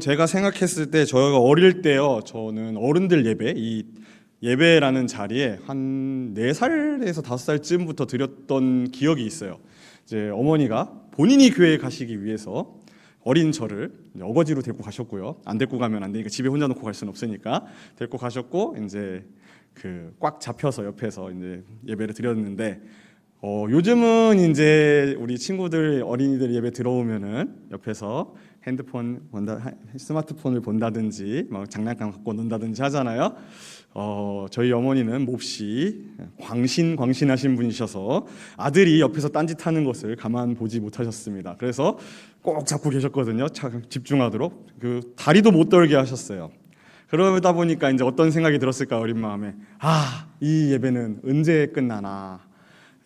제가 생각했을 때 저희가 어릴 때요. 저는 어른들 예배, 이 예배라는 자리에 한 4살에서 5살쯤부터 드렸던 기억이 있어요. 이제 어머니가 본인이 교회에 가시기 위해서 어린 저를 어거지로 데리고 가셨고요. 안 데리고 가면 안 되니까 집에 혼자 놓고 갈 수는 없으니까 데리고 가셨고 이제 꽉 잡혀서 옆에서 이제 예배를 드렸는데 요즘은 이제 우리 친구들 어린이들 예배 들어오면은 옆에서 스마트폰을 본다든지 막 장난감 갖고 논다든지 하잖아요. 저희 어머니는 몹시 광신하신 분이셔서 아들이 옆에서 딴짓하는 것을 가만 보지 못하셨습니다. 그래서 꼭 잡고 계셨거든요. 집중하도록 다리도 못 떨게 하셨어요. 그러다 보니까 이제 어떤 생각이 들었을까 어린 마음에 이 예배는 언제 끝나나.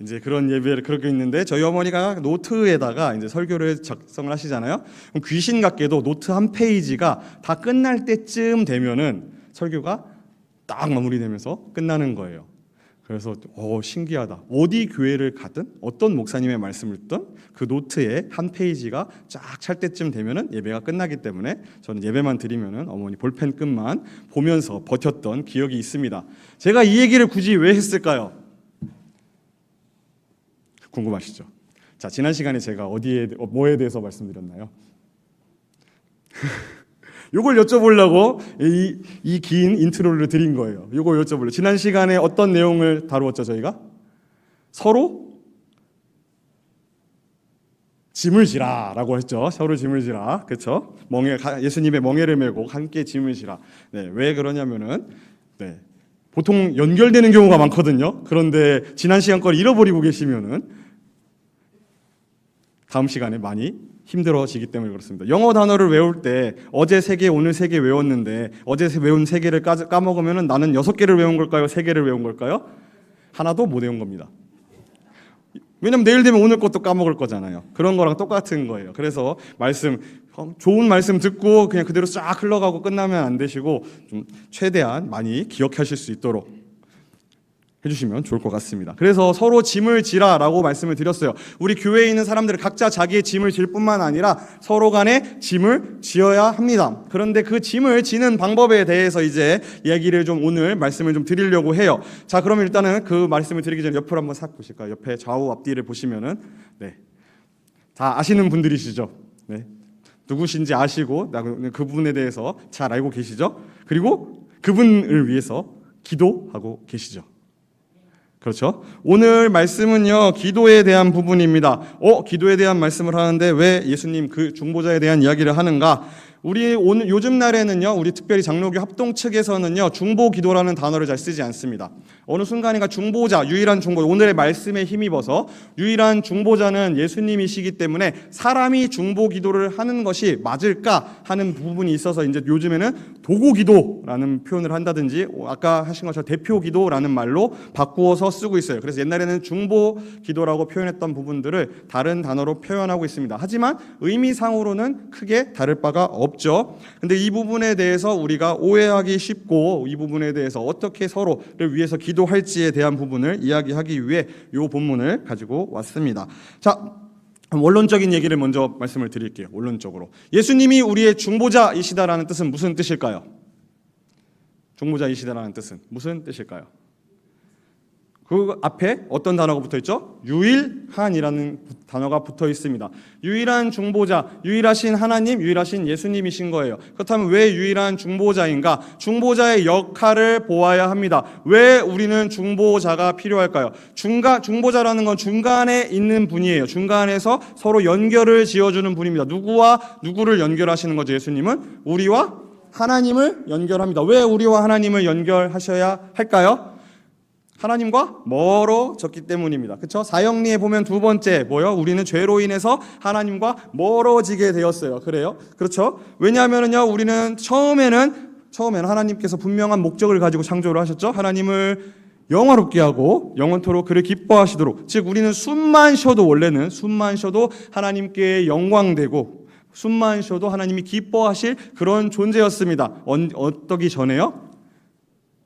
이제 그런 예배를 그렇게 있는데 저희 어머니가 노트에다가 이제 설교를 작성을 하시잖아요. 그럼 귀신 같게도 노트 한 페이지가 다 끝날 때쯤 되면은 설교가 딱 마무리되면서 끝나는 거예요. 그래서 신기하다. 어디 교회를 가든 어떤 목사님의 말씀을 듣든 그 노트에 한 페이지가 쫙 찰 때쯤 되면은 예배가 끝나기 때문에 저는 예배만 드리면은 어머니 볼펜 끝만 보면서 버텼던 기억이 있습니다. 제가 이 얘기를 굳이 왜 했을까요? 궁금하시죠? 자, 지난 시간에 제가 뭐에 대해서 말씀드렸나요? 요걸 여쭤보려고 이 긴 인트로를 드린 거예요. 요걸 여쭤보려고. 지난 시간에 어떤 내용을 다루었죠, 저희가? 서로 짐을 지라라고 했죠. 서로 짐을 지라. 그렇죠? 예수님의 멍에를 메고 함께 짐을 지라. 네, 왜 그러냐면은 보통 연결되는 경우가 많거든요. 그런데 지난 시간 걸 잃어버리고 계시면은 다음 시간에 많이 힘들어지기 때문에 그렇습니다. 영어 단어를 외울 때 어제 3개, 오늘 3개 외웠는데 어제 외운 3개를 까먹으면 나는 6개를 외운 걸까요? 3개를 외운 걸까요? 하나도 못 외운 겁니다. 왜냐면 내일 되면 오늘 것도 까먹을 거잖아요. 그런 거랑 똑같은 거예요. 그래서 좋은 말씀 듣고 그냥 그대로 쫙 흘러가고 끝나면 안 되시고 좀 최대한 많이 기억하실 수 있도록 해주시면 좋을 것 같습니다. 그래서 서로 짐을 지라라고 말씀을 드렸어요. 우리 교회에 있는 사람들은 각자 자기의 짐을 질 뿐만 아니라 서로 간에 짐을 지어야 합니다. 그런데 그 짐을 지는 방법에 대해서 이제 이야기를 오늘 말씀을 드리려고 해요. 자, 그러면 일단은 그 말씀을 드리기 전에 옆으로 한번 싹 보실까요? 옆에 좌우 앞뒤를 보시면은 다 아시는 분들이시죠? 누구신지 아시고 그분에 대해서 잘 알고 계시죠? 그리고 그분을 위해서 기도하고 계시죠? 그렇죠? 오늘 말씀은요, 기도에 대한 부분입니다. 기도에 대한 말씀을 하는데 왜 예수님 그 중보자에 대한 이야기를 하는가? 요즘 날에는요, 우리 특별히 장로교 합동 측에서는요, 중보기도라는 단어를 잘 쓰지 않습니다. 어느 순간인가 중보자, 유일한 중보자, 오늘의 말씀에 힘입어서 유일한 중보자는 예수님이시기 때문에 사람이 중보기도를 하는 것이 맞을까 하는 부분이 있어서 이제 요즘에는 도구기도라는 표현을 한다든지 아까 하신 것처럼 대표기도라는 말로 바꾸어서 쓰고 있어요. 그래서 옛날에는 중보기도라고 표현했던 부분들을 다른 단어로 표현하고 있습니다. 하지만 의미상으로는 크게 다를 바가 없죠. 근데 이 부분에 대해서 우리가 오해하기 쉽고 이 부분에 대해서 어떻게 서로를 위해서 기도할지에 대한 부분을 이야기하기 위해 이 본문을 가지고 왔습니다. 자, 원론적인 얘기를 먼저 말씀을 드릴게요. 원론적으로 예수님이 우리의 중보자이시다라는 뜻은 무슨 뜻일까요? 중보자이시다라는 뜻은 무슨 뜻일까요? 그 앞에 어떤 단어가 붙어있죠? 유일한이라는 단어가 붙어 있습니다. 유일한 중보자, 유일하신 하나님, 유일하신 예수님이신 거예요. 그렇다면 왜 유일한 중보자인가? 중보자의 역할을 보아야 합니다. 왜 우리는 중보자가 필요할까요? 중보자라는 건 중간에 있는 분이에요. 중간에서 서로 연결을 지어주는 분입니다. 누구와 누구를 연결하시는 거죠? 예수님은 우리와 하나님을 연결합니다. 왜 우리와 하나님을 연결하셔야 할까요? 하나님과 멀어졌기 때문입니다. 그렇죠? 사형리에 보면 두 번째 우리는 죄로 인해서 하나님과 멀어지게 되었어요. 그래요? 그렇죠? 왜냐하면은요, 우리는 처음에는 하나님께서 분명한 목적을 가지고 창조를 하셨죠. 하나님을 영화롭게 하고 영원토록 그를 기뻐하시도록. 즉 우리는 원래는 숨만 쉬어도 하나님께 영광되고 숨만 쉬어도 하나님이 기뻐하실 그런 존재였습니다. 어떠기 전에요?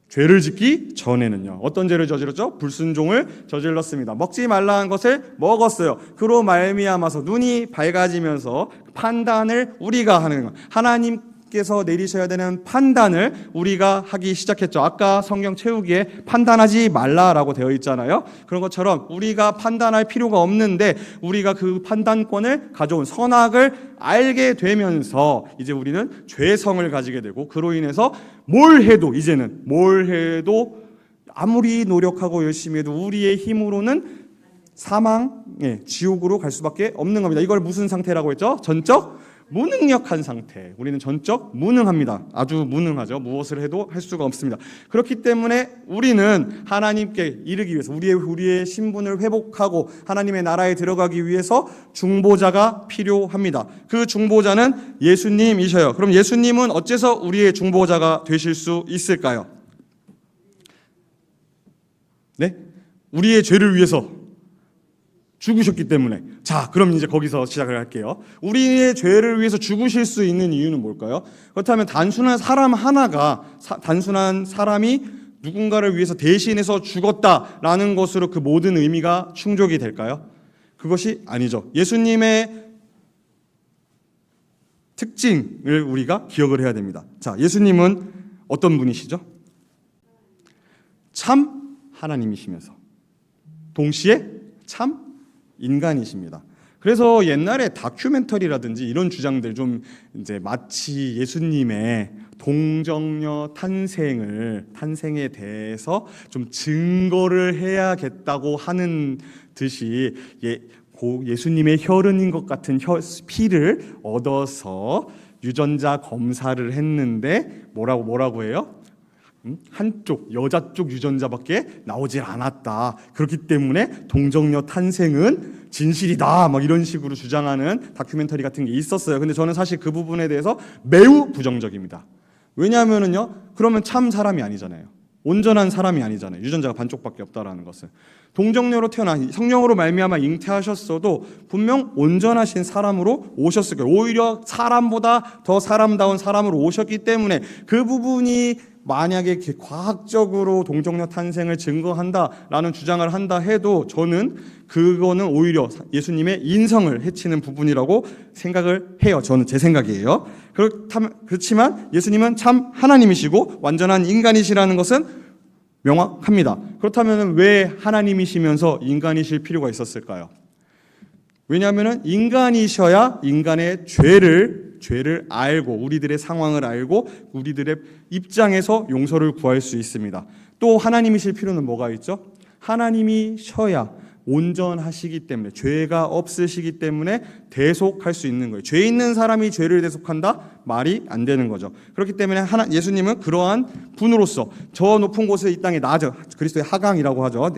죄를 짓기 전에는요. 어떤 죄를 저질렀죠? 불순종을 저질렀습니다. 먹지 말라는 것을 먹었어요. 그로 말미암아서 눈이 밝아지면서 판단을 우리가 하는 것. 하나님께서 내리셔야 되는 판단을 우리가 하기 시작했죠. 아까 성경 채우기에 판단하지 말라라고 되어 있잖아요. 그런 것처럼 우리가 판단할 필요가 없는데 우리가 그 판단권을 가져온 선악을 알게 되면서 이제 우리는 죄성을 가지게 되고 그로 인해서 뭘 해도 아무리 노력하고 열심히 해도 우리의 힘으로는 사망, 지옥으로 갈 수밖에 없는 겁니다. 이걸 무슨 상태라고 했죠? 전적 무능력한 상태. 우리는 전적 무능합니다. 아주 무능하죠. 무엇을 해도 할 수가 없습니다. 그렇기 때문에 우리는 하나님께 이르기 위해서 우리의 신분을 회복하고 하나님의 나라에 들어가기 위해서 중보자가 필요합니다. 그 중보자는 예수님이셔요. 그럼 예수님은 어째서 우리의 중보자가 되실 수 있을까요? 네? 우리의 죄를 위해서 죽으셨기 때문에. 자, 그럼 이제 거기서 시작을 할게요. 우리의 죄를 위해서 죽으실 수 있는 이유는 뭘까요? 그렇다면 단순한 사람이 누군가를 위해서 대신해서 죽었다라는 것으로 그 모든 의미가 충족이 될까요? 그것이 아니죠. 예수님의 특징을 우리가 기억을 해야 됩니다. 자, 예수님은 어떤 분이시죠? 참 하나님이시면서 동시에 참 인간이십니다. 그래서 옛날에 다큐멘터리라든지 이런 주장들 좀 이제 마치 예수님의 동정녀 탄생에 대해서 좀 증거를 해야겠다고 하는 듯이 예수님의 혈흔인 것 같은 피를 얻어서 유전자 검사를 했는데 뭐라고 해요? 한쪽 여자 쪽 유전자밖에 나오질 않았다. 그렇기 때문에 동정녀 탄생은 진실이다. 막 이런 식으로 주장하는 다큐멘터리 같은 게 있었어요. 근데 저는 사실 그 부분에 대해서 매우 부정적입니다. 왜냐하면은요, 그러면 참 사람이 아니잖아요. 온전한 사람이 아니잖아요. 유전자가 반쪽밖에 없다라는 것은. 동정녀로 태어나 성령으로 말미암아 잉태하셨어도 분명 온전하신 사람으로 오셨을 거예요. 오히려 사람보다 더 사람다운 사람으로 오셨기 때문에 그 부분이 만약에 과학적으로 동정녀 탄생을 증거한다라는 주장을 한다 해도 저는 그거는 오히려 예수님의 인성을 해치는 부분이라고 생각을 해요. 저는 제 생각이에요. 그렇지만 예수님은 참 하나님이시고 완전한 인간이시라는 것은 명확합니다. 그렇다면 왜 하나님이시면서 인간이실 필요가 있었을까요? 왜냐하면 인간이셔야 인간의 죄를 알고 우리들의 상황을 알고 우리들의 입장에서 용서를 구할 수 있습니다. 또 하나님이실 필요는 뭐가 있죠? 하나님이셔야 온전하시기 때문에 죄가 없으시기 때문에 대속할 수 있는 거예요. 죄 있는 사람이 죄를 대속한다? 말이 안 되는 거죠. 그렇기 때문에 예수님은 그러한 분으로서 저 높은 곳에 이 땅에 그리스도의 하강이라고 하죠.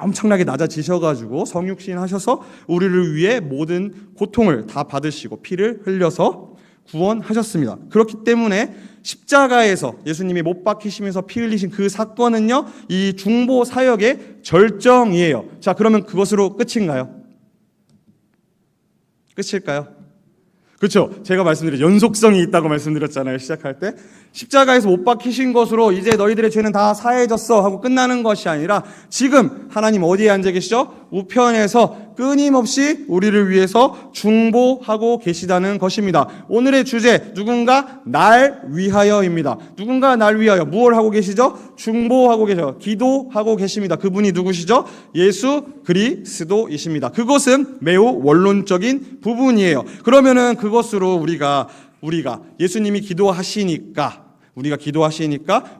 엄청나게 낮아지셔가지고 성육신 하셔서 우리를 위해 모든 고통을 다 받으시고 피를 흘려서 구원하셨습니다. 그렇기 때문에 십자가에서 예수님이 못 박히시면서 피 흘리신 그 사건은요, 이 중보 사역의 절정이에요. 자, 그러면 그것으로 끝인가요? 끝일까요? 그렇죠. 제가 연속성이 있다고 말씀드렸잖아요. 시작할 때 십자가에서 못 박히신 것으로 이제 너희들의 죄는 다 사해졌어 하고 끝나는 것이 아니라 지금 하나님 어디에 앉아 계시죠? 우편에서 끊임없이 우리를 위해서 중보하고 계시다는 것입니다. 오늘의 주제, 누군가 날 위하여입니다. 누군가 날 위하여 무엇을 하고 계시죠? 중보하고 계셔. 기도하고 계십니다. 그분이 누구시죠? 예수 그리스도이십니다. 그것은 매우 원론적인 부분이에요. 그러면은 그것으로 우리가 예수님이 기도하시니까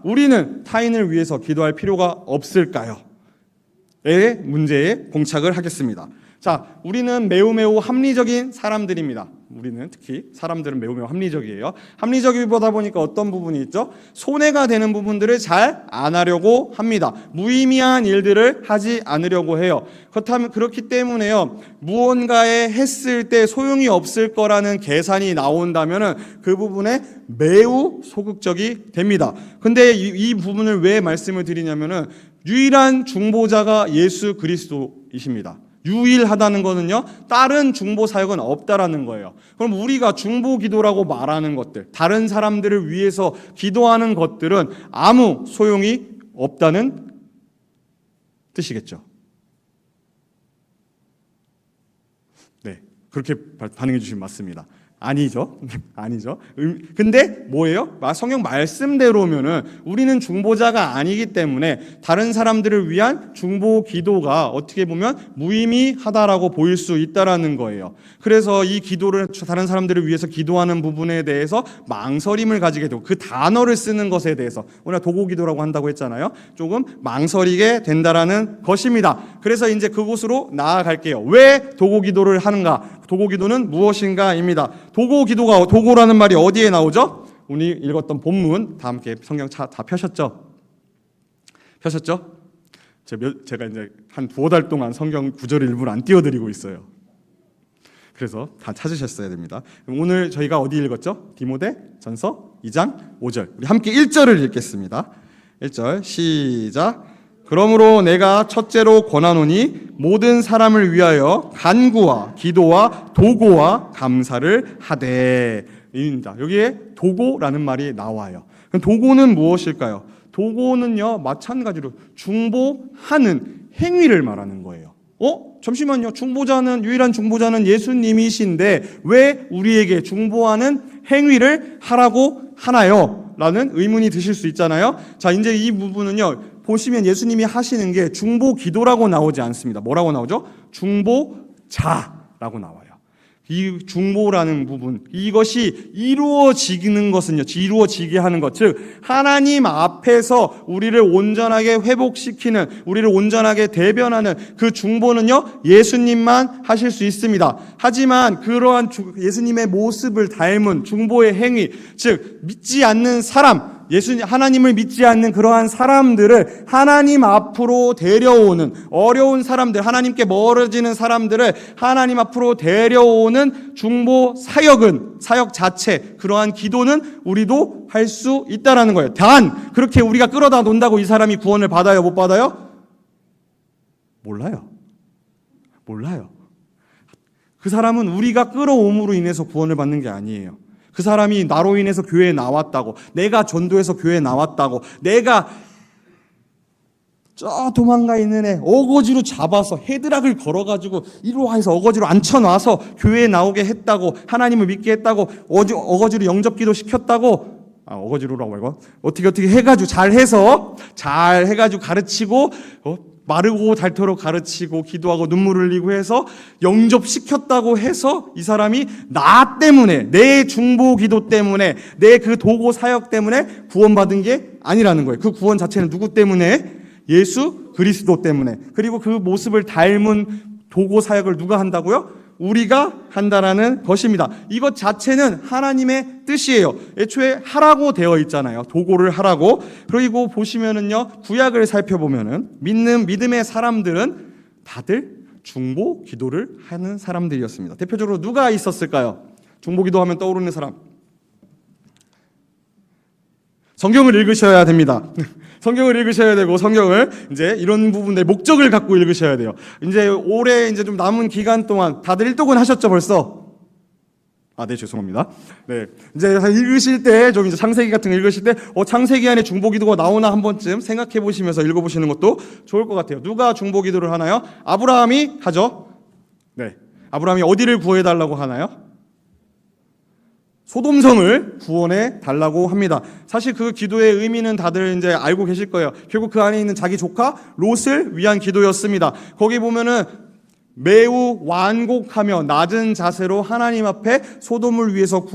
우리는 타인을 위해서 기도할 필요가 없을까요? 의 문제에 봉착을 하겠습니다. 자, 우리는 매우 합리적인 사람들입니다. 특히 사람들은 매우 합리적이에요. 합리적이보다 보니까 어떤 부분이 있죠? 손해가 되는 부분들을 잘 안 하려고 합니다. 무의미한 일들을 하지 않으려고 해요. 그렇기 때문에요, 무언가에 했을 때 소용이 없을 거라는 계산이 나온다면은 그 부분에 매우 소극적이 됩니다. 근데 이 부분을 왜 말씀을 드리냐면은 유일한 중보자가 예수 그리스도이십니다. 유일하다는 거는요, 다른 중보 사역은 없다라는 거예요. 그럼 우리가 중보 기도라고 말하는 것들, 다른 사람들을 위해서 기도하는 것들은 아무 소용이 없다는 뜻이겠죠. 네, 그렇게 반응해 주시면 맞습니다. 아니죠. 아니죠. 근데 뭐예요? 성경 말씀대로면은 우리는 중보자가 아니기 때문에 다른 사람들을 위한 중보 기도가 어떻게 보면 무의미하다라고 보일 수 있다라는 거예요. 그래서 이 기도를 다른 사람들을 위해서 기도하는 부분에 대해서 망설임을 가지게 되고 그 단어를 쓰는 것에 대해서 우리가 도고 기도라고 한다고 했잖아요. 조금 망설이게 된다라는 것입니다. 그래서 이제 그곳으로 나아갈게요. 왜 도고 기도를 하는가? 도고 기도는 무엇인가입니다. 도고 기도가, 도고라는 말이 어디에 나오죠? 오늘 읽었던 본문 다 함께 성경 다 펴셨죠? 펴셨죠? 제가 이제 한 2-5달 동안 성경 구절을 일부러 안 띄워드리고 있어요. 그래서 다 찾으셨어야 됩니다. 오늘 저희가 어디 읽었죠? 디모데전서 2장 5절. 우리 함께 1절을 읽겠습니다. 1절 시작. 그러므로 내가 첫째로 권하노니 모든 사람을 위하여 간구와 기도와 도고와 감사를 하되. 입니다. 여기에 도고라는 말이 나와요. 그럼 도고는 무엇일까요? 도고는요, 마찬가지로 중보하는 행위를 말하는 거예요. 잠시만요. 유일한 중보자는 예수님이신데 왜 우리에게 중보하는 행위를 하라고 하나요? 라는 의문이 드실 수 있잖아요. 자, 이제 이 부분은요, 보시면 예수님이 하시는 게 중보 기도라고 나오지 않습니다. 뭐라고 나오죠? 중보자라고 나와요. 이 중보라는 부분, 이것이 이루어지는 것은요, 이루어지게 하는 것, 즉 하나님 앞에서 우리를 온전하게 회복시키는, 우리를 온전하게 대변하는 그 중보는요, 예수님만 하실 수 있습니다. 하지만 그러한 예수님의 모습을 닮은 중보의 행위, 즉 믿지 않는 사람, 하나님을 믿지 않는 그러한 사람들을 하나님 앞으로 데려오는, 어려운 사람들, 하나님께 멀어지는 사람들을 하나님 앞으로 데려오는 중보 사역 자체, 그러한 기도는 우리도 할 수 있다라는 거예요. 단 그렇게 우리가 끌어다 놓는다고 이 사람이 구원을 받아요, 못 받아요? 몰라요. 그 사람은 우리가 끌어옴으로 인해서 구원을 받는 게 아니에요. 그 사람이 나로 인해서 교회에 나왔다고, 내가 전도해서 교회에 나왔다고, 내가 저 도망가 있는 애 어거지로 잡아서 헤드락을 걸어가지고 이리로 해서 어거지로 앉혀놔서 교회에 나오게 했다고, 하나님을 믿게 했다고, 어거지로 영접기도 시켰다고, 어거지로라고 말고 어떻게 해가지고 잘 해가지고 가르치고, 마르고 닳도록 가르치고 기도하고 눈물 흘리고 해서 영접시켰다고 해서 이 사람이 나 때문에, 내 중보 기도 때문에, 내 그 도고 사역 때문에 구원받은 게 아니라는 거예요. 그 구원 자체는 누구 때문에? 예수 그리스도 때문에. 그리고 그 모습을 닮은 도고 사역을 누가 한다고요? 우리가 한다라는 것입니다. 이것 자체는 하나님의 뜻이에요. 애초에 하라고 되어 있잖아요. 도고를 하라고. 그리고 보시면은요, 구약을 살펴보면은 믿음의 사람들은 다들 중보 기도를 하는 사람들이었습니다. 대표적으로 누가 있었을까요? 중보 기도하면 떠오르는 사람. 성경을 읽으셔야 됩니다. 성경을 읽으셔야 되고, 성경을 이제 이런 부분의 목적을 갖고 읽으셔야 돼요. 이제 올해 이제 좀 남은 기간 동안 다들 일독은 하셨죠, 벌써? 네, 죄송합니다. 네. 이제 읽으실 때, 좀 이제 창세기 같은 거 읽으실 때, 창세기 안에 중보기도가 나오나 한 번쯤 생각해 보시면서 읽어보시는 것도 좋을 것 같아요. 누가 중보기도를 하나요? 아브라함이 하죠. 네. 아브라함이 어디를 구해달라고 하나요? 소돔성을 구원해 달라고 합니다. 사실 그 기도의 의미는 다들 이제 알고 계실 거예요. 결국 그 안에 있는 자기 조카 롯을 위한 기도였습니다. 거기 보면은 매우 완곡하며 낮은 자세로 하나님 앞에 소돔을 위해서,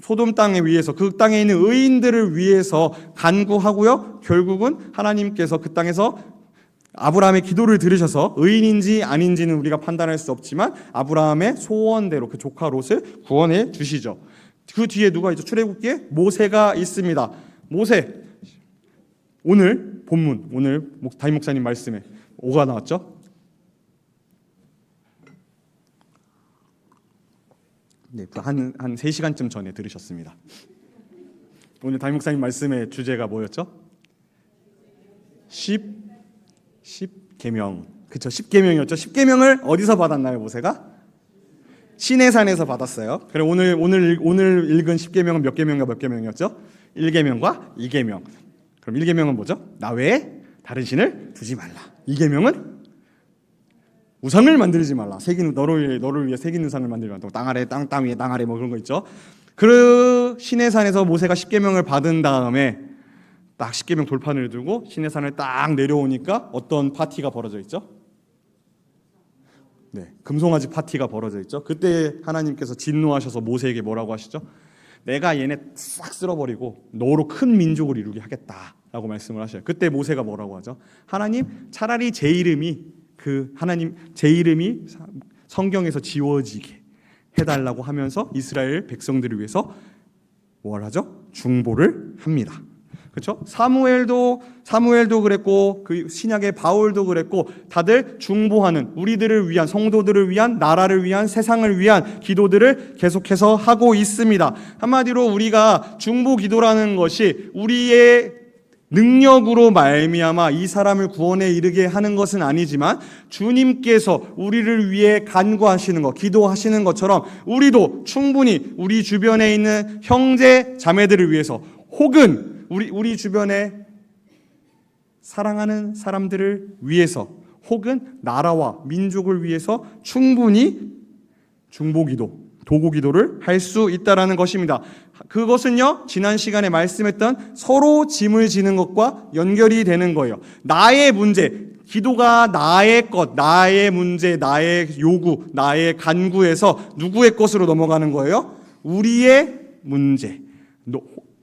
소돔 땅에 위해서, 그 땅에 있는 의인들을 위해서 간구하고요. 결국은 하나님께서 그 땅에서 아브라함의 기도를 들으셔서 의인인지 아닌지는 우리가 판단할 수 없지만 아브라함의 소원대로 그 조카 롯을 구원해 주시죠. 그 뒤에 누가 있죠? 출애굽기에 모세가 있습니다. 모세. 오늘 본문, 오늘 담임 목사님 말씀에 5가 나왔죠? 네, 한 3시간쯤 전에 들으셨습니다. 오늘 담임 목사님 말씀의 주제가 뭐였죠? 10계명. 그쵸, 십계명이었죠. 십계명을 어디서 받았나요, 모세가? 시내산에서 받았어요. 그래 오늘 읽은 십계명은 몇 계명과 몇 계명이었죠? 1계명과 2계명. 그럼 1계명은 뭐죠? 나 외에 다른 신을 두지 말라. 2계명은 우상을 만들지 말라. 너를 위해 새긴 우상을 만들지 말라. 땅 아래 땅 위에 땅 아래 뭐 그런 거 있죠. 그 시내산에서 모세가 십계명을 받은 다음에 딱 십계명 돌판을 두고 시내산을 딱 내려오니까 어떤 파티가 벌어져 있죠? 네, 금송아지 파티가 벌어져 있죠. 그때 하나님께서 진노하셔서 모세에게 뭐라고 하시죠? 내가 얘네 싹 쓸어버리고 너로 큰 민족을 이루게 하겠다라고 말씀을 하셔요. 그때 모세가 뭐라고 하죠? 하나님, 차라리 제 이름이 성경에서 지워지게 해달라고 하면서 이스라엘 백성들을 위해서 뭘 하죠? 중보를 합니다. 그렇죠? 사무엘도 그랬고 그 신약의 바울도 그랬고 다들 중보하는 우리들을 위한 성도들을 위한 나라를 위한 세상을 위한 기도들을 계속해서 하고 있습니다. 한마디로 우리가 중보 기도라는 것이 우리의 능력으로 말미암아 이 사람을 구원에 이르게 하는 것은 아니지만 주님께서 우리를 위해 간구하시는 것, 기도하시는 것처럼 우리도 충분히 우리 주변에 있는 형제 자매들을 위해서 혹은 우리 주변에 사랑하는 사람들을 위해서 혹은 나라와 민족을 위해서 충분히 중보기도, 도구기도를 할 수 있다라는 것입니다. 그것은요, 지난 시간에 말씀했던 서로 짐을 지는 것과 연결이 되는 거예요. 나의 문제, 기도가 나의 것, 나의 문제, 나의 요구, 나의 간구에서 누구의 것으로 넘어가는 거예요? 우리의 문제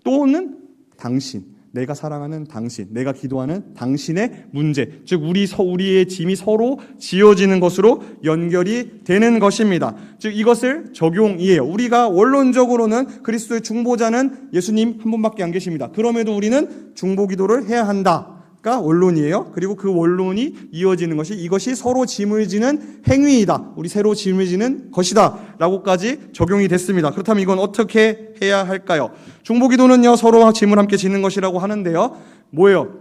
또는 당신, 내가 사랑하는 당신, 내가 기도하는 당신의 문제, 즉 우리의 짐이 서로 지어지는 것으로 연결이 되는 것입니다. 즉 이것을 적용이에요. 우리가 원론적으로는 그리스도의 중보자는 예수님 한 분밖에 안 계십니다. 그럼에도 우리는 중보기도를 해야 한다가 원론이에요. 그리고 그 원론이 이어지는 것이 이것이 서로 짐을 지는 행위이다. 우리 서로 짐을 지는 것이다 라고까지 적용이 됐습니다. 그렇다면 이건 어떻게 해야 할까요? 중보기도는요, 서로 짐을 함께 지는 것이라고 하는데요. 뭐예요?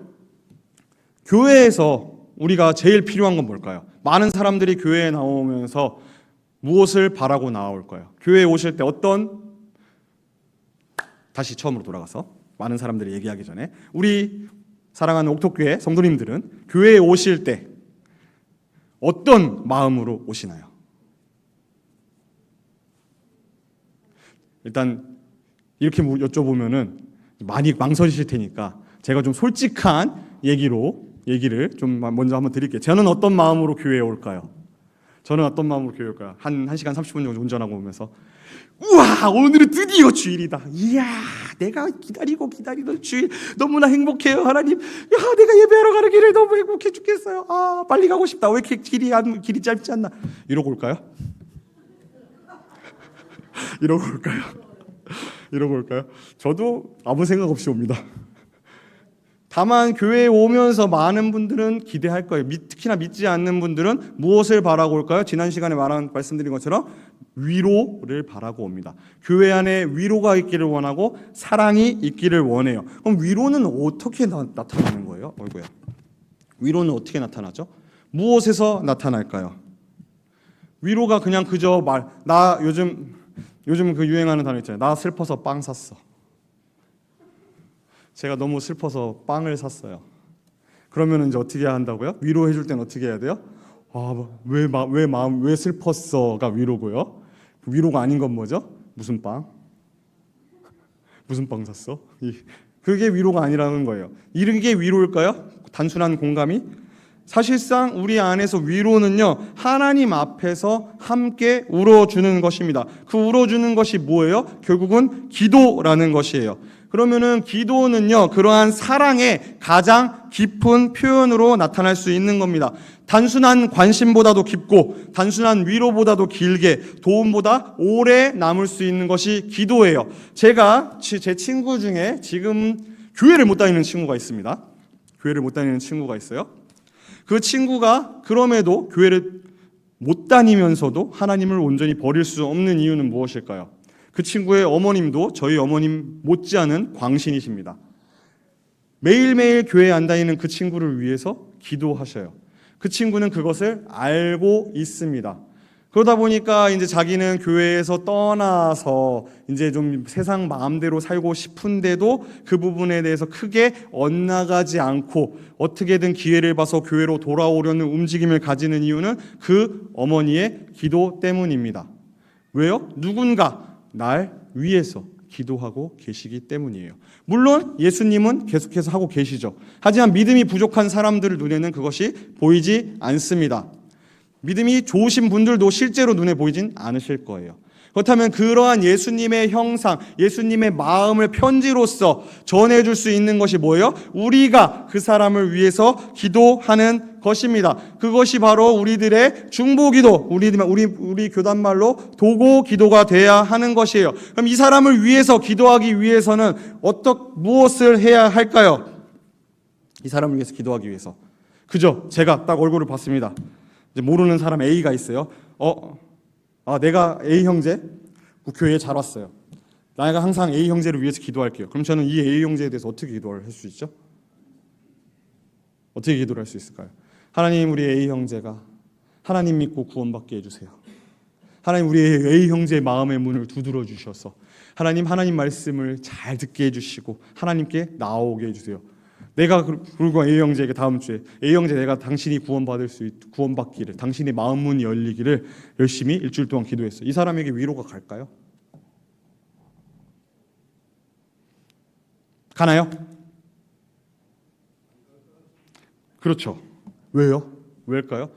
교회에서 우리가 제일 필요한 건 뭘까요? 많은 사람들이 교회에 나오면서 무엇을 바라고 나올까요? 교회에 오실 때 다시 처음으로 돌아가서 많은 사람들이 얘기하기 전에 우리 사랑하는 옥토교회 성도님들은 교회에 오실 때 어떤 마음으로 오시나요? 일단 이렇게 여쭤보면은 많이 망설이실 테니까 제가 좀 솔직한 얘기를 좀 먼저 한번 드릴게요. 저는 어떤 마음으로 교회에 올까요? 한 1시간 30분 정도 운전하고 오면서 우와, 오늘은 드디어 주일이다. 이야, 내가 기다리던 주일 너무나 행복해요. 하나님, 야, 내가 예배하러 가는 길을 너무 행복해 죽겠어요. 아, 빨리 가고 싶다. 왜 이렇게 길이 짧지 않나? 이러고 올까요? 이러고 올까요? 저도 아무 생각 없이 옵니다. 다만 교회에 오면서 많은 분들은 기대할 거예요. 특히나 믿지 않는 분들은 무엇을 바라고 올까요? 지난 시간에 말씀드린 것처럼 위로를 바라고 옵니다. 교회 안에 위로가 있기를 원하고 사랑이 있기를 원해요. 그럼 위로는 어떻게 나타나는 거예요? 위로는 어떻게 나타나죠? 무엇에서 나타날까요? 위로가 그냥 그저 나 요즘 그 유행하는 단어 있잖아요. 나 슬퍼서 빵 샀어. 제가 너무 슬퍼서 빵을 샀어요. 그러면 이제 어떻게 해야 한다고요? 위로해 줄 때는 어떻게 해야 돼요? 왜 슬펐어가 위로고요. 위로가 아닌 건 뭐죠? 무슨 빵 샀어? 그게 위로가 아니라는 거예요. 이게 위로일까요? 단순한 공감이? 사실상 우리 안에서 위로는요, 하나님 앞에서 함께 울어주는 것입니다. 그 울어주는 것이 뭐예요? 결국은 기도라는 것이에요. 그러면은 기도는요, 그러한 사랑의 가장 깊은 표현으로 나타날 수 있는 겁니다. 단순한 관심보다도 깊고 단순한 위로보다도 길게 도움보다 오래 남을 수 있는 것이 기도예요. 제가 제 친구 중에 지금 교회를 못 다니는 친구가 있습니다. 교회를 못 다니는 친구가 있어요. 그 친구가 그럼에도 교회를 못 다니면서도 하나님을 온전히 버릴 수 없는 이유는 무엇일까요? 그 친구의 어머님도 저희 어머님 못지않은 광신이십니다. 매일매일 교회에 안 다니는 그 친구를 위해서 기도하셔요. 그 친구는 그것을 알고 있습니다. 그러다 보니까 이제 자기는 교회에서 떠나서 이제 좀 세상 마음대로 살고 싶은데도 그 부분에 대해서 크게 엇나가지 않고 어떻게든 기회를 봐서 교회로 돌아오려는 움직임을 가지는 이유는 그 어머니의 기도 때문입니다. 왜요? 누군가 날 위해서 기도하고 계시기 때문이에요. 물론 예수님은 계속해서 하고 계시죠. 하지만 믿음이 부족한 사람들 눈에는 그것이 보이지 않습니다. 믿음이 좋으신 분들도 실제로 눈에 보이진 않으실 거예요. 그렇다면 그러한 예수님의 형상, 예수님의 마음을 편지로서 전해줄 수 있는 것이 뭐예요? 우리가 그 사람을 위해서 기도하는 것입니다. 그것이 바로 우리들의 중보기도, 우리 교단말로 도고기도가 돼야 하는 것이에요. 그럼 이 사람을 위해서 기도하기 위해서는 무엇을 해야 할까요? 이 사람을 위해서 기도하기 위해서. 그죠? 제가 딱 얼굴을 봤습니다. 이제 모르는 사람 A가 있어요. 내가 A 형제 교회에 잘 왔어요. 내가 항상 A 형제를 위해서 기도할게요. 그럼 저는 이 A 형제에 대해서 어떻게 기도를 할 수 있죠? 어떻게 기도를 할 수 있을까요? 하나님, 우리 A 형제가 하나님 믿고 구원받게 해주세요. 하나님, 우리 A 형제의 마음의 문을 두드려 주셔서 하나님 말씀을 잘 듣게 해주시고 하나님께 나오게 해주세요. 내가 그리고 A 형제에게 다음 주에 A 형제, 내가 당신이 구원받기를, 당신의 마음 문이 열리기를 열심히 일주일 동안 기도했어요. 이 사람에게 위로가 갈까요? 가나요? 그렇죠. 왜요? 왜일까요?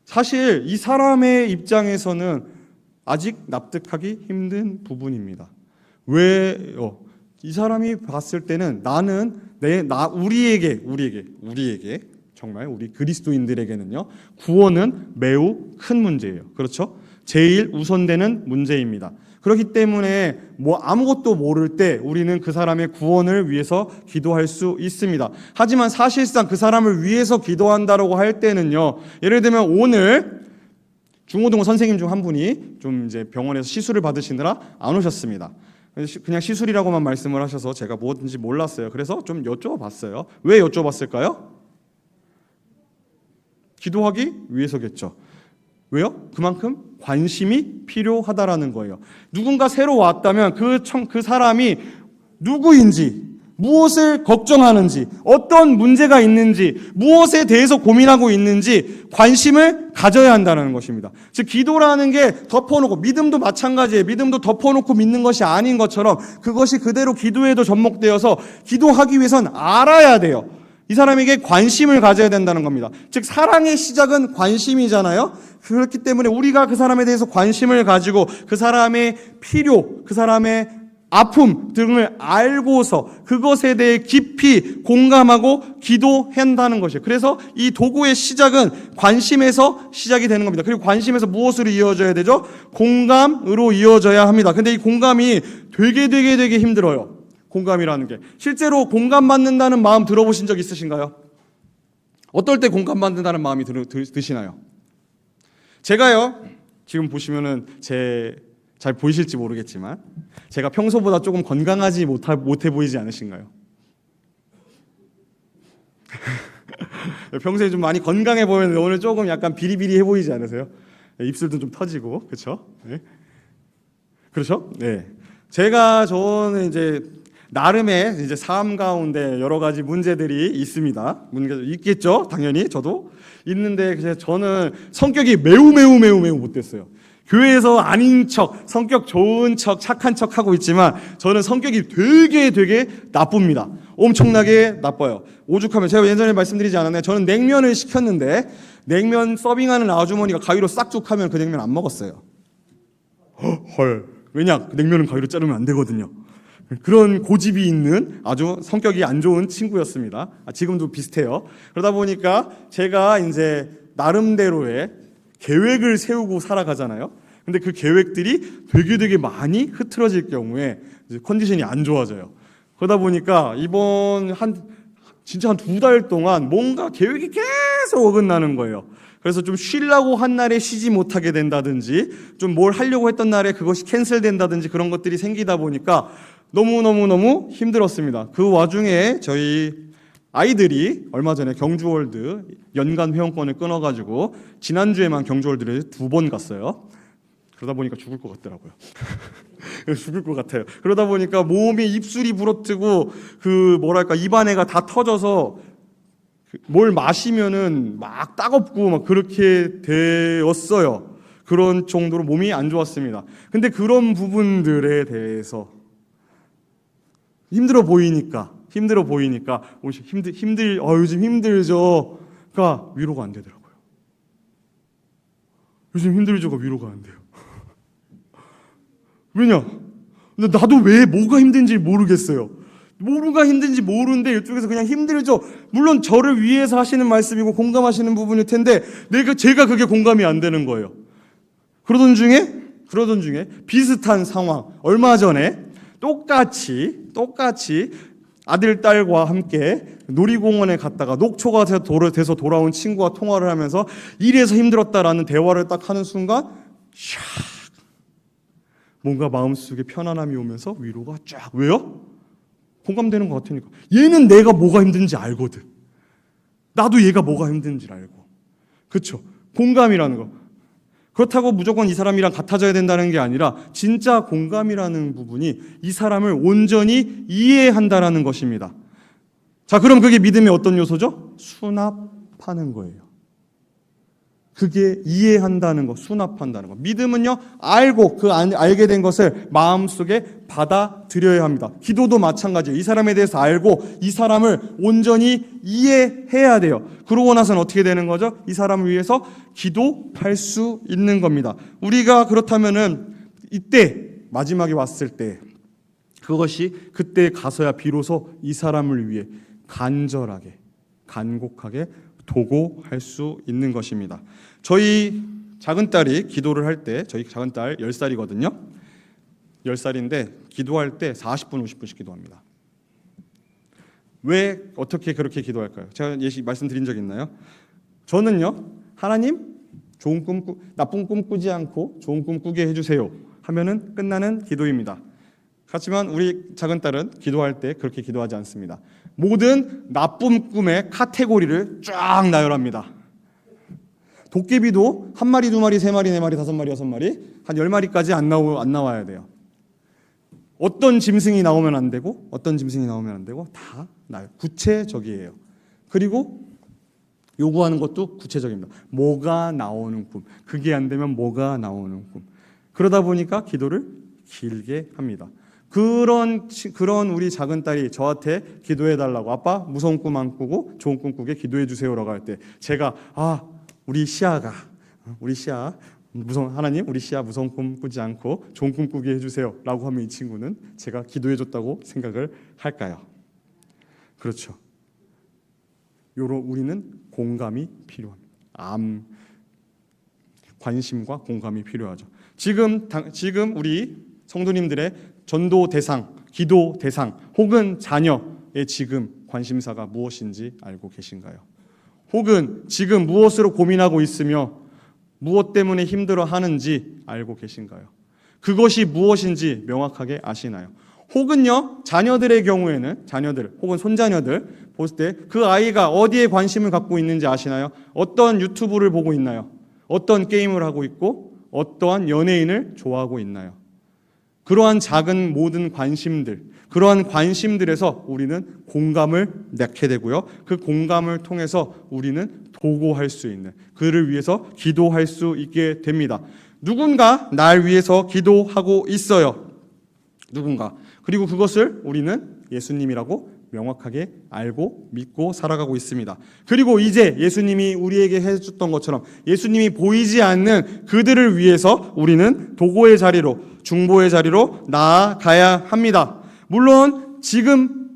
사실 이 사람의 입장에서는 아직 납득하기 힘든 부분입니다. 왜요? 이 사람이 봤을 때는 우리에게 정말 우리 그리스도인들에게는요, 구원은 매우 큰 문제예요. 그렇죠? 제일 우선되는 문제입니다. 그렇기 때문에 아무것도 모를 때 우리는 그 사람의 구원을 위해서 기도할 수 있습니다. 하지만 사실상 그 사람을 위해서 기도한다라고 할 때는요, 예를 들면 오늘 중고등부 선생님 중 한 분이 좀 이제 병원에서 시술을 받으시느라 안 오셨습니다. 그냥 시술이라고만 말씀을 하셔서 제가 무엇인지 몰랐어요. 그래서 좀 여쭤봤어요. 왜 여쭤봤을까요? 기도하기 위해서겠죠. 왜요? 그만큼 관심이 필요하다라는 거예요. 누군가 새로 왔다면 그 사람이 누구인지, 무엇을 걱정하는지, 어떤 문제가 있는지, 무엇에 대해서 고민하고 있는지 관심을 가져야 한다는 것입니다. 즉 기도라는 게 덮어놓고, 믿음도 마찬가지예요. 믿음도 덮어놓고 믿는 것이 아닌 것처럼 그것이 그대로 기도에도 접목되어서 기도하기 위해선 알아야 돼요. 이 사람에게 관심을 가져야 된다는 겁니다. 즉 사랑의 시작은 관심이잖아요. 그렇기 때문에 우리가 그 사람에 대해서 관심을 가지고 그 사람의 필요, 그 사람의 아픔 등을 알고서 그것에 대해 깊이 공감하고 기도한다는 것이에요. 그래서 이 도구의 시작은 관심에서 시작이 되는 겁니다. 그리고 관심에서 무엇으로 이어져야 되죠? 공감으로 이어져야 합니다. 근데 이 공감이 되게 힘들어요. 공감이라는 게. 실제로 공감받는다는 마음 들어보신 적 있으신가요? 어떨 때 공감받는다는 마음이 드시나요? 제가요, 지금 보시면은 잘 보이실지 모르겠지만 제가 평소보다 조금 건강하지 못해 보이지 않으신가요? 평소에 좀 많이 건강해 보이는데 오늘 조금 약간 비리비리해 보이지 않으세요? 입술도 좀 터지고, 그렇죠? 네. 그렇죠? 네. 저는 이제 나름의 이제 삶 가운데 여러 가지 문제들이 있습니다. 문제가 있겠죠? 당연히 저도 있는데 저는 성격이 매우 못 됐어요. 교회에서 아닌 척, 성격 좋은 척, 착한 척 하고 있지만 저는 성격이 되게 나쁩니다. 엄청나게 나빠요. 오죽하면 제가 예전에 말씀드리지 않았나요? 저는 냉면을 시켰는데 냉면 서빙하는 아주머니가 가위로 싹둑하면 그 냉면 안 먹었어요. 헐. 왜냐? 그 냉면은 가위로 자르면 안 되거든요. 그런 고집이 있는 아주 성격이 안 좋은 친구였습니다. 지금도 비슷해요. 그러다 보니까 제가 이제 나름대로의 계획을 세우고 살아가잖아요. 근데 그 계획들이 되게 많이 흐트러질 경우에 이제 컨디션이 안 좋아져요. 그러다 보니까 이번 진짜 한 2달 동안 뭔가 계획이 계속 어긋나는 거예요. 그래서 좀 쉬려고 한 날에 쉬지 못하게 된다든지, 좀 뭘 하려고 했던 날에 그것이 캔슬된다든지 그런 것들이 생기다 보니까 너무 힘들었습니다. 그 와중에 저희 아이들이 얼마 전에 경주월드 연간 회원권을 끊어가지고 지난주에만 경주월드를 2번 갔어요. 그러다 보니까 죽을 것 같더라고요. 죽을 것 같아요. 그러다 보니까 몸이 입술이 부러뜨고 입안에가 다 터져서 뭘 마시면은 막 따갑고 막 그렇게 되었어요. 그런 정도로 몸이 안 좋았습니다. 근데 그런 부분들에 대해서 힘들어 보이니까 요즘 힘들죠가 위로가 안 되더라고요. 요즘 힘들죠가 위로가 안 돼요. 왜냐? 근데 나도 왜 뭐가 힘든지 모르겠어요. 뭐가 힘든지 모르는데 이쪽에서 그냥 힘들죠. 물론 저를 위해서 하시는 말씀이고 공감하시는 부분일 텐데 제가 그게 공감이 안 되는 거예요. 그러던 중에 비슷한 상황, 얼마 전에 똑같이 아들, 딸과 함께 놀이공원에 갔다가 녹초가 돼서 돌아온 친구와 통화를 하면서 이래서 힘들었다라는 대화를 딱 하는 순간 샥 뭔가 마음속에 편안함이 오면서 위로가 쫙. 왜요? 공감되는 것 같으니까. 얘는 내가 뭐가 힘든지 알거든. 나도 얘가 뭐가 힘든지 알고. 그렇죠? 공감이라는 거. 그렇다고 무조건 이 사람이랑 같아져야 된다는 게 아니라 진짜 공감이라는 부분이 이 사람을 온전히 이해한다라는 것입니다. 자, 그럼 그게 믿음의 어떤 요소죠? 수납하는 거예요. 그게 이해한다는 거, 수납한다는 거. 믿음은요, 알게 된 것을 마음속에 받아들여야 합니다. 기도도 마찬가지예요. 이 사람에 대해서 알고 이 사람을 온전히 이해해야 돼요. 그러고 나서는 어떻게 되는 거죠? 이 사람을 위해서 기도할 수 있는 겁니다. 우리가 그렇다면은 이때 마지막에 왔을 때 그것이 그때 가서야 비로소 이 사람을 위해 간절하게, 간곡하게 도구할 수 있는 것입니다. 저희 작은 딸이 기도를 할 때, 저희 작은 딸 10살이거든요. 10살인데 기도할 때 40분, 50분씩 기도합니다. 왜 어떻게 그렇게 기도할까요? 제가 말씀드린 적 있나요? 저는요, 하나님 나쁜 꿈 꾸지 않고 좋은 꿈 꾸게 해주세요 하면은 끝나는 기도입니다. 하지만 우리 작은 딸은 기도할 때 그렇게 기도하지 않습니다. 모든 나쁜 꿈의 카테고리를 쫙 나열합니다. 도깨비도 1마리, 2마리, 3마리, 4마리, 5마리, 6마리, 한 10마리까지 안 나와야 돼요. 어떤 짐승이 나오면 안 되고 다 구체적이에요. 그리고 요구하는 것도 구체적입니다. 뭐가 나오는 꿈, 그게 안 되면 뭐가 나오는 꿈. 그러다 보니까 기도를 길게 합니다. 그런 우리 작은 딸이 저한테 기도해달라고, 아빠 무서운 꿈 안 꾸고 좋은 꿈 꾸게 기도해 주세요라고 할 때 제가 우리 시아 하나님 우리 시아 무서운 꿈 꾸지 않고 좋은 꿈 꾸게 해주세요라고 하면 이 친구는 제가 기도해줬다고 생각을 할까요? 그렇죠. 우리는 공감이 필요합니다. 관심과 공감이 필요하죠. 지금 우리 성도님들의 전도 대상, 기도 대상 혹은 자녀의 지금 관심사가 무엇인지 알고 계신가요? 혹은 지금 무엇으로 고민하고 있으며 무엇 때문에 힘들어하는지 알고 계신가요? 그것이 무엇인지 명확하게 아시나요? 혹은요, 자녀들의 경우에는 혹은 손자녀들 볼 때 그 아이가 어디에 관심을 갖고 있는지 아시나요? 어떤 유튜브를 보고 있나요? 어떤 게임을 하고 있고 어떠한 연예인을 좋아하고 있나요? 그러한 작은 모든 그러한 관심들에서 우리는 공감을 낳게 되고요. 그 공감을 통해서 우리는 도구할 수 있는, 그를 위해서 기도할 수 있게 됩니다. 누군가 날 위해서 기도하고 있어요. 누군가. 그리고 그것을 우리는 예수님이라고 명확하게 알고 믿고 살아가고 있습니다. 그리고 이제 예수님이 우리에게 해줬던 것처럼 예수님이 보이지 않는 그들을 위해서 우리는 도구의 자리로, 중보의 자리로 나아가야 합니다. 물론 지금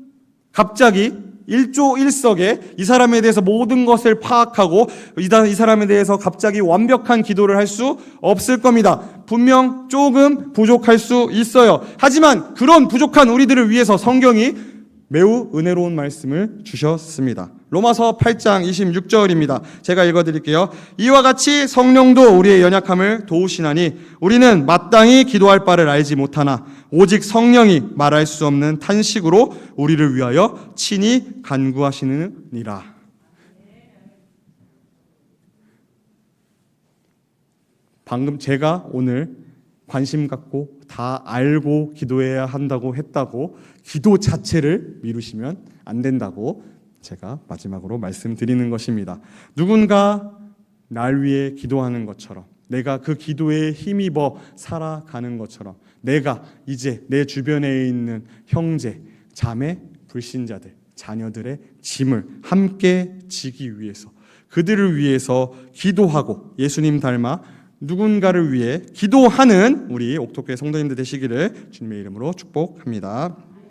갑자기 일조일석에 이 사람에 대해서 모든 것을 파악하고 이 사람에 대해서 갑자기 완벽한 기도를 할 수 없을 겁니다. 분명 조금 부족할 수 있어요. 하지만 그런 부족한 우리들을 위해서 성경이 매우 은혜로운 말씀을 주셨습니다. 로마서 8장 26절입니다. 제가 읽어드릴게요. 이와 같이 성령도 우리의 연약함을 도우시나니 우리는 마땅히 기도할 바를 알지 못하나 오직 성령이 말할 수 없는 탄식으로 우리를 위하여 친히 간구하시느니라. 방금 제가 오늘 관심 갖고 다 알고 기도해야 한다고 했다고 기도 자체를 미루시면 안 된다고 제가 마지막으로 말씀드리는 것입니다. 누군가 날 위해 기도하는 것처럼, 내가 그 기도에 힘입어 살아가는 것처럼, 내가 이제 내 주변에 있는 형제, 자매, 불신자들, 자녀들의 짐을 함께 지기 위해서, 그들을 위해서 기도하고 예수님 닮아 누군가를 위해 기도하는 우리 옥토교회 성도님들 되시기를 주님의 이름으로 축복합니다.